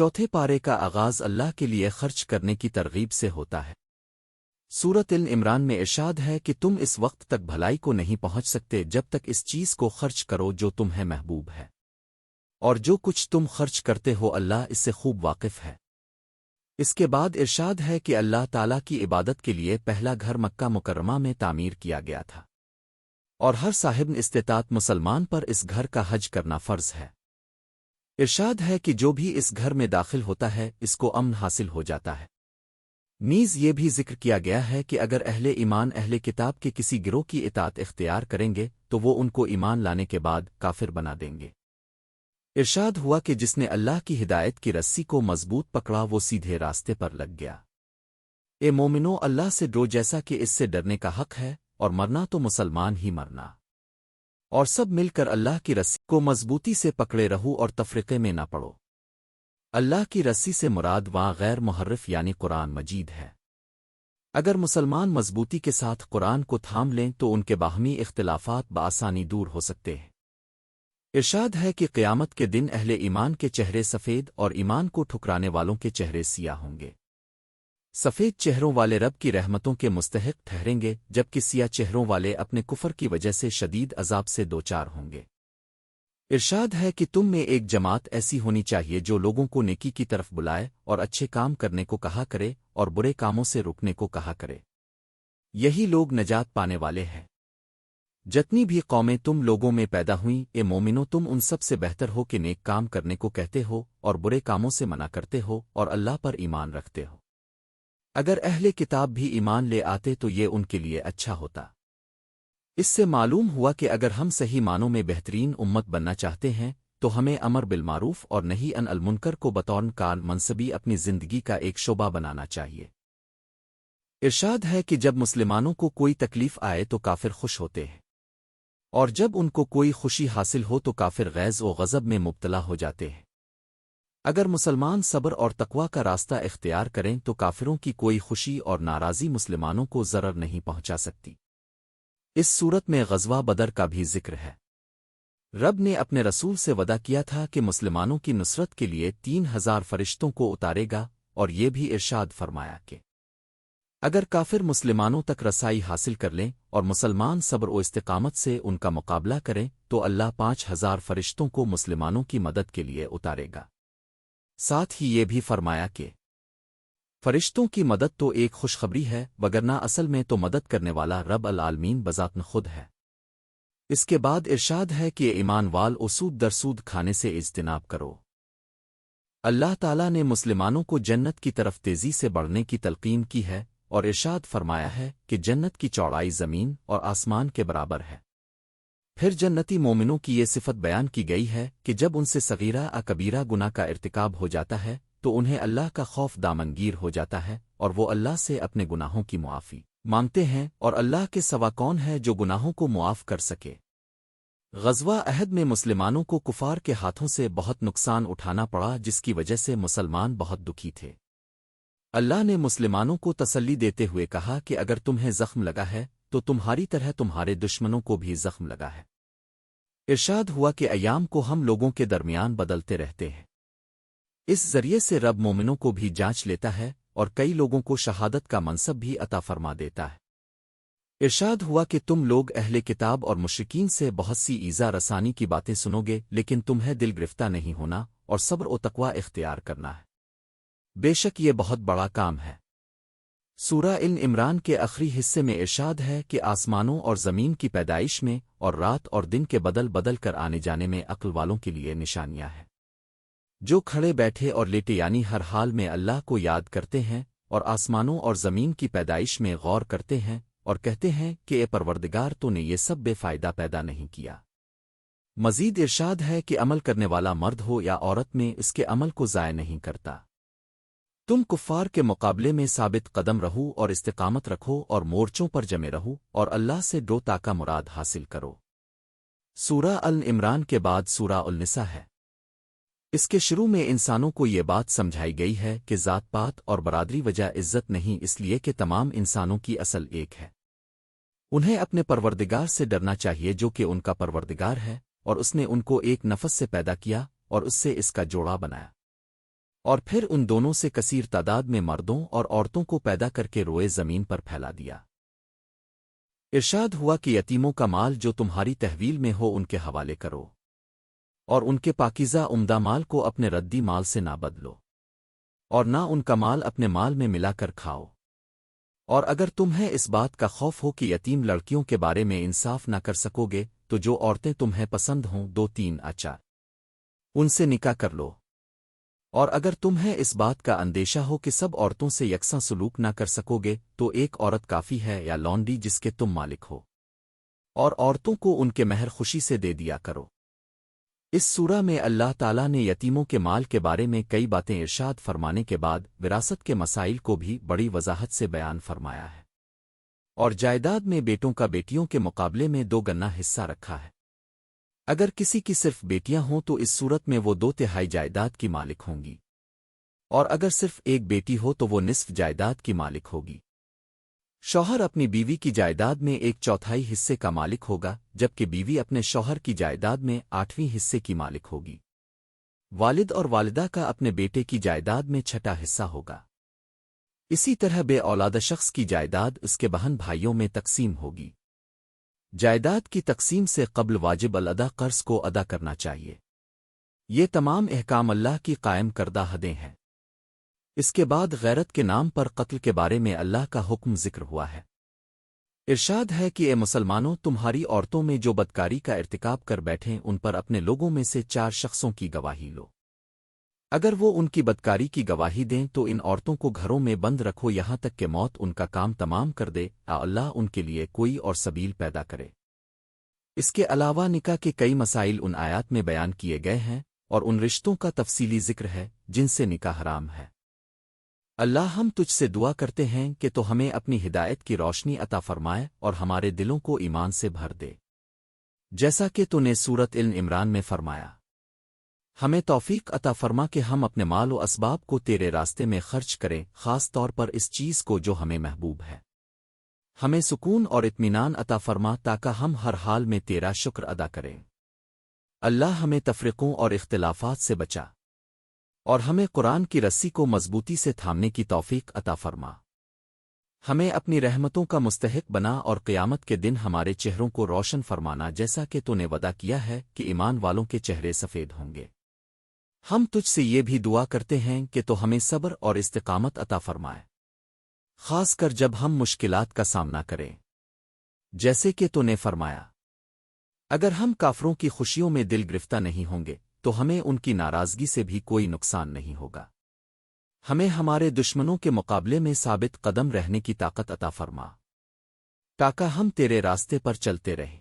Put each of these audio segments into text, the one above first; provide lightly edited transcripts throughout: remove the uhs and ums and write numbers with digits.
چوتھے پارے کا آغاز اللہ کے لیے خرچ کرنے کی ترغیب سے ہوتا ہے۔ سورۃ عمران میں ارشاد ہے کہ تم اس وقت تک بھلائی کو نہیں پہنچ سکتے جب تک اس چیز کو خرچ کرو جو تمہیں محبوب ہے، اور جو کچھ تم خرچ کرتے ہو اللہ اس سے خوب واقف ہے۔ اس کے بعد ارشاد ہے کہ اللہ تعالیٰ کی عبادت کے لیے پہلا گھر مکہ مکرمہ میں تعمیر کیا گیا تھا، اور ہر صاحب استطاعت مسلمان پر اس گھر کا حج کرنا فرض ہے۔ ارشاد ہے کہ جو بھی اس گھر میں داخل ہوتا ہے اس کو امن حاصل ہو جاتا ہے۔ نیز یہ بھی ذکر کیا گیا ہے کہ اگر اہل ایمان اہل کتاب کے کسی گروہ کی اطاعت اختیار کریں گے تو وہ ان کو ایمان لانے کے بعد کافر بنا دیں گے۔ ارشاد ہوا کہ جس نے اللہ کی ہدایت کی رسی کو مضبوط پکڑا وہ سیدھے راستے پر لگ گیا۔ اے مومنو، اللہ سے ڈرو جیسا کہ اس سے ڈرنے کا حق ہے، اور مرنا تو مسلمان ہی مرنا، اور سب مل کر اللہ کی رسی کو مضبوطی سے پکڑے رہو اور تفرقے میں نہ پڑو۔ اللہ کی رسی سے مراد وہاں غیر محرف یعنی قرآن مجید ہے۔ اگر مسلمان مضبوطی کے ساتھ قرآن کو تھام لیں تو ان کے باہمی اختلافات بآسانی دور ہو سکتے ہیں۔ ارشاد ہے کہ قیامت کے دن اہل ایمان کے چہرے سفید اور ایمان کو ٹھکرانے والوں کے چہرے سیاہ ہوں گے۔ سفید چہروں والے رب کی رحمتوں کے مستحق ٹھہریں گے، جبکہ سیاہ چہروں والے اپنے کفر کی وجہ سے شدید عذاب سے دوچار ہوں گے۔ ارشاد ہے کہ تم میں ایک جماعت ایسی ہونی چاہیے جو لوگوں کو نیکی کی طرف بلائے اور اچھے کام کرنے کو کہا کرے اور برے کاموں سے رکنے کو کہا کرے۔ یہی لوگ نجات پانے والے ہیں۔ جتنی بھی قومیں تم لوگوں میں پیدا ہوئیں، اے مومنو، تم ان سب سے بہتر ہو کہ نیک کام کرنے کو کہتے ہو اور برے کاموں سے منع کرتے ہو اور اللہ پر ایمان رکھتے ہو۔ اگر اہل کتاب بھی ایمان لے آتے تو یہ ان کے لیے اچھا ہوتا۔ اس سے معلوم ہوا کہ اگر ہم صحیح معنوں میں بہترین امت بننا چاہتے ہیں تو ہمیں امر بالمعروف اور نہی عن المنکر کو بطور کار منصبی اپنی زندگی کا ایک شعبہ بنانا چاہیے۔ ارشاد ہے کہ جب مسلمانوں کو کوئی تکلیف آئے تو کافر خوش ہوتے ہیں، اور جب ان کو کوئی خوشی حاصل ہو تو کافر غیظ و غضب میں مبتلا ہو جاتے ہیں۔ اگر مسلمان صبر اور تقوی کا راستہ اختیار کریں تو کافروں کی کوئی خوشی اور ناراضی مسلمانوں کو ضرر نہیں پہنچا سکتی۔ اس صورت میں غزوہ بدر کا بھی ذکر ہے۔ رب نے اپنے رسول سے وعدہ کیا تھا کہ مسلمانوں کی نصرت کے لیے 3000 فرشتوں کو اتارے گا، اور یہ بھی ارشاد فرمایا کہ اگر کافر مسلمانوں تک رسائی حاصل کر لیں اور مسلمان صبر و استقامت سے ان کا مقابلہ کریں تو اللہ 5000 فرشتوں کو مسلمانوں کی مدد کے لیے اتارے گا۔ ساتھ ہی یہ بھی فرمایا کہ فرشتوں کی مدد تو ایک خوشخبری ہے، وگرنہ اصل میں تو مدد کرنے والا رب العالمین بذات خود ہے۔ اس کے بعد ارشاد ہے کہ ایمان وال سود در سود کھانے سے اجتناب کرو۔ اللہ تعالیٰ نے مسلمانوں کو جنت کی طرف تیزی سے بڑھنے کی تلقین کی ہے، اور ارشاد فرمایا ہے کہ جنت کی چوڑائی زمین اور آسمان کے برابر ہے۔ پھر جنتی مومنوں کی یہ صفت بیان کی گئی ہے کہ جب ان سے صغیرہ کبیرہ گناہ کا ارتکاب ہو جاتا ہے تو انہیں اللہ کا خوف دامنگیر ہو جاتا ہے، اور وہ اللہ سے اپنے گناہوں کی معافی مانگتے ہیں، اور اللہ کے سوا کون ہے جو گناہوں کو معاف کر سکے۔ غزوہ احد میں مسلمانوں کو کفار کے ہاتھوں سے بہت نقصان اٹھانا پڑا، جس کی وجہ سے مسلمان بہت دکھی تھے۔ اللہ نے مسلمانوں کو تسلی دیتے ہوئے کہا کہ اگر تمہیں زخم لگا ہے تو تمہاری طرح تمہارے دشمنوں کو بھی زخم لگا ہے۔ ارشاد ہوا کہ ایام کو ہم لوگوں کے درمیان بدلتے رہتے ہیں، اس ذریعے سے رب مومنوں کو بھی جانچ لیتا ہے اور کئی لوگوں کو شہادت کا منصب بھی عطا فرما دیتا ہے۔ ارشاد ہوا کہ تم لوگ اہل کتاب اور مشرکین سے بہت سی ایذا رسانی کی باتیں سنو گے، لیکن تمہیں دل گرفتہ نہیں ہونا اور صبر و تقوی اختیار کرنا ہے، بے شک یہ بہت بڑا کام ہے۔ سورہ عمران کے آخری حصے میں ارشاد ہے کہ آسمانوں اور زمین کی پیدائش میں اور رات اور دن کے بدل بدل کر آنے جانے میں عقل والوں کے لیے نشانیاں ہیں، جو کھڑے بیٹھے اور لیٹے یعنی ہر حال میں اللہ کو یاد کرتے ہیں اور آسمانوں اور زمین کی پیدائش میں غور کرتے ہیں اور کہتے ہیں کہ اے پروردگار تو نے یہ سب بے فائدہ پیدا نہیں کیا۔ مزید ارشاد ہے کہ عمل کرنے والا مرد ہو یا عورت میں اس کے عمل کو ضائع نہیں کرتا۔ تم کفار کے مقابلے میں ثابت قدم رہو اور استقامت رکھو اور مورچوں پر جمے رہو اور اللہ سے ڈو تاکہ مراد حاصل کرو۔ سورہ عمران کے بعد سورہ النساء ہے۔ اس کے شروع میں انسانوں کو یہ بات سمجھائی گئی ہے کہ ذات پات اور برادری وجہ عزت نہیں، اس لیے کہ تمام انسانوں کی اصل ایک ہے۔ انہیں اپنے پروردگار سے ڈرنا چاہیے جو کہ ان کا پروردگار ہے، اور اس نے ان کو ایک نفس سے پیدا کیا اور اس سے اس کا جوڑا بنایا۔ اور پھر ان دونوں سے کثیر تعداد میں مردوں اور عورتوں کو پیدا کر کے روئے زمین پر پھیلا دیا۔ ارشاد ہوا کہ یتیموں کا مال جو تمہاری تحویل میں ہو ان کے حوالے کرو، اور ان کے پاکیزہ عمدہ مال کو اپنے ردی مال سے نہ بدلو، اور نہ ان کا مال اپنے مال میں ملا کر کھاؤ۔ اور اگر تمہیں اس بات کا خوف ہو کہ یتیم لڑکیوں کے بارے میں انصاف نہ کر سکو گے تو جو عورتیں تمہیں پسند ہوں 2-3 اچھا ان سے نکاح کر لو۔ اور اگر تمہیں اس بات کا اندیشہ ہو کہ سب عورتوں سے یکساں سلوک نہ کر سکو گے تو ایک عورت کافی ہے یا لونڈی جس کے تم مالک ہو، اور عورتوں کو ان کے مہر خوشی سے دے دیا کرو۔ اس سورہ میں اللہ تعالیٰ نے یتیموں کے مال کے بارے میں کئی باتیں ارشاد فرمانے کے بعد وراثت کے مسائل کو بھی بڑی وضاحت سے بیان فرمایا ہے، اور جائیداد میں بیٹوں کا بیٹیوں کے مقابلے میں 2 گنا حصہ رکھا ہے۔ اگر کسی کی صرف بیٹیاں ہوں تو اس صورت میں وہ 2/3 جائیداد کی مالک ہوں گی، اور اگر صرف ایک بیٹی ہو تو وہ نصف جائیداد کی مالک ہوگی۔ شوہر اپنی بیوی کی جائیداد میں 1/4 حصے کا مالک ہوگا، جبکہ بیوی اپنے شوہر کی جائیداد میں 8ویں حصے کی مالک ہوگی۔ والد اور والدہ کا اپنے بیٹے کی جائیداد میں 6واں حصہ ہوگا۔ اسی طرح بے اولاد شخص کی جائیداد اس کے بہن بھائیوں میں تقسیم ہوگی۔ جائیداد کی تقسیم سے قبل واجب الادا قرض کو ادا کرنا چاہیے۔ یہ تمام احکام اللہ کی قائم کردہ حدیں ہیں۔ اس کے بعد غیرت کے نام پر قتل کے بارے میں اللہ کا حکم ذکر ہوا ہے۔ ارشاد ہے کہ اے مسلمانوں، تمہاری عورتوں میں جو بدکاری کا ارتکاب کر بیٹھیں ان پر اپنے لوگوں میں سے 4 شخصوں کی گواہی لو۔ اگر وہ ان کی بدکاری کی گواہی دیں تو ان عورتوں کو گھروں میں بند رکھو یہاں تک کہ موت ان کا کام تمام کر دے، اللہ ان کے لیے کوئی اور سبیل پیدا کرے۔ اس کے علاوہ نکاح کے کئی مسائل ان آیات میں بیان کیے گئے ہیں، اور ان رشتوں کا تفصیلی ذکر ہے جن سے نکاح حرام ہے۔ اللہ ہم تجھ سے دعا کرتے ہیں کہ تو ہمیں اپنی ہدایت کی روشنی عطا فرمائے اور ہمارے دلوں کو ایمان سے بھر دے، جیسا کہ تو نے سورۃ عمران میں فرمایا۔ ہمیں توفیق عطا فرما کہ ہم اپنے مال و اسباب کو تیرے راستے میں خرچ کریں، خاص طور پر اس چیز کو جو ہمیں محبوب ہے۔ ہمیں سکون اور اطمینان عطا فرما تاکہ ہم ہر حال میں تیرا شکر ادا کریں۔ اللہ ہمیں تفرقوں اور اختلافات سے بچا، اور ہمیں قرآن کی رسی کو مضبوطی سے تھامنے کی توفیق عطا فرما۔ ہمیں اپنی رحمتوں کا مستحق بنا اور قیامت کے دن ہمارے چہروں کو روشن فرمانا جیسا کہ تو نے وعدہ کیا ہے کہ ایمان والوں کے چہرے سفید ہوں گے۔ ہم تجھ سے یہ بھی دعا کرتے ہیں کہ تو ہمیں صبر اور استقامت عطا فرمائے، خاص کر جب ہم مشکلات کا سامنا کریں، جیسے کہ تو نے فرمایا اگر ہم کافروں کی خوشیوں میں دل گرفتہ نہیں ہوں گے تو ہمیں ان کی ناراضگی سے بھی کوئی نقصان نہیں ہوگا۔ ہمیں ہمارے دشمنوں کے مقابلے میں ثابت قدم رہنے کی طاقت عطا فرما تاکہ ہم تیرے راستے پر چلتے رہیں۔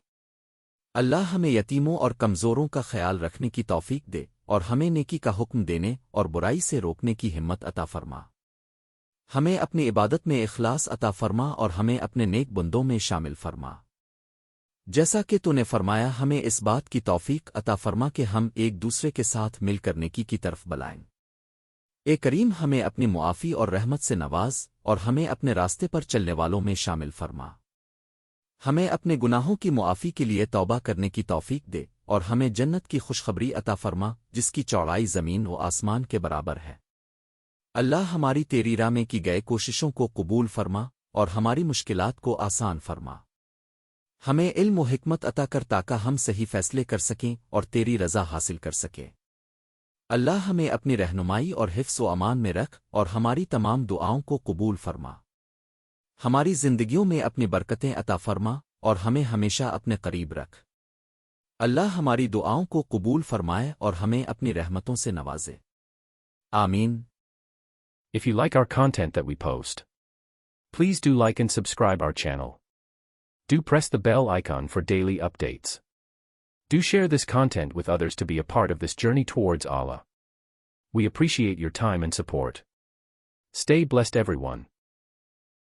اللہ ہمیں یتیموں اور کمزوروں کا خیال رکھنے کی توفیق دے اور ہمیں نیکی کا حکم دینے اور برائی سے روکنے کی ہمت عطا فرما۔ ہمیں اپنی عبادت میں اخلاص عطا فرما اور ہمیں اپنے نیک بندوں میں شامل فرما، جیسا کہ تو نے فرمایا ہمیں اس بات کی توفیق عطا فرما کہ ہم ایک دوسرے کے ساتھ مل کر نیکی کی طرف بلائیں۔ اے کریم ہمیں اپنی معافی اور رحمت سے نواز اور ہمیں اپنے راستے پر چلنے والوں میں شامل فرما۔ ہمیں اپنے گناہوں کی معافی کے لیے توبہ کرنے کی توفیق دے اور ہمیں جنت کی خوشخبری عطا فرما جس کی چوڑائی زمین و آسمان کے برابر ہے۔ اللہ ہماری تیری راہ میں کی گئے کوششوں کو قبول فرما اور ہماری مشکلات کو آسان فرما۔ ہمیں علم و حکمت عطا کر تاکہ ہم صحیح فیصلے کر سکیں اور تیری رضا حاصل کر سکیں۔ اللہ ہمیں اپنی رہنمائی اور حفظ و امان میں رکھ اور ہماری تمام دعاؤں کو قبول فرما۔ ہماری زندگیوں میں اپنی برکتیں عطا فرما اور ہمیں ہمیشہ اپنے قریب رکھ۔ اللہ ہماری دعاؤں کو قبول فرمائے اور ہمیں اپنی رحمتوں سے نوازے۔ آمین۔ If you like our content that we post, please do like and subscribe our channel. Do press the bell icon for daily updates. Do share this content with others to be a part of this journey towards Allah. We appreciate your time and support. Stay blessed everyone.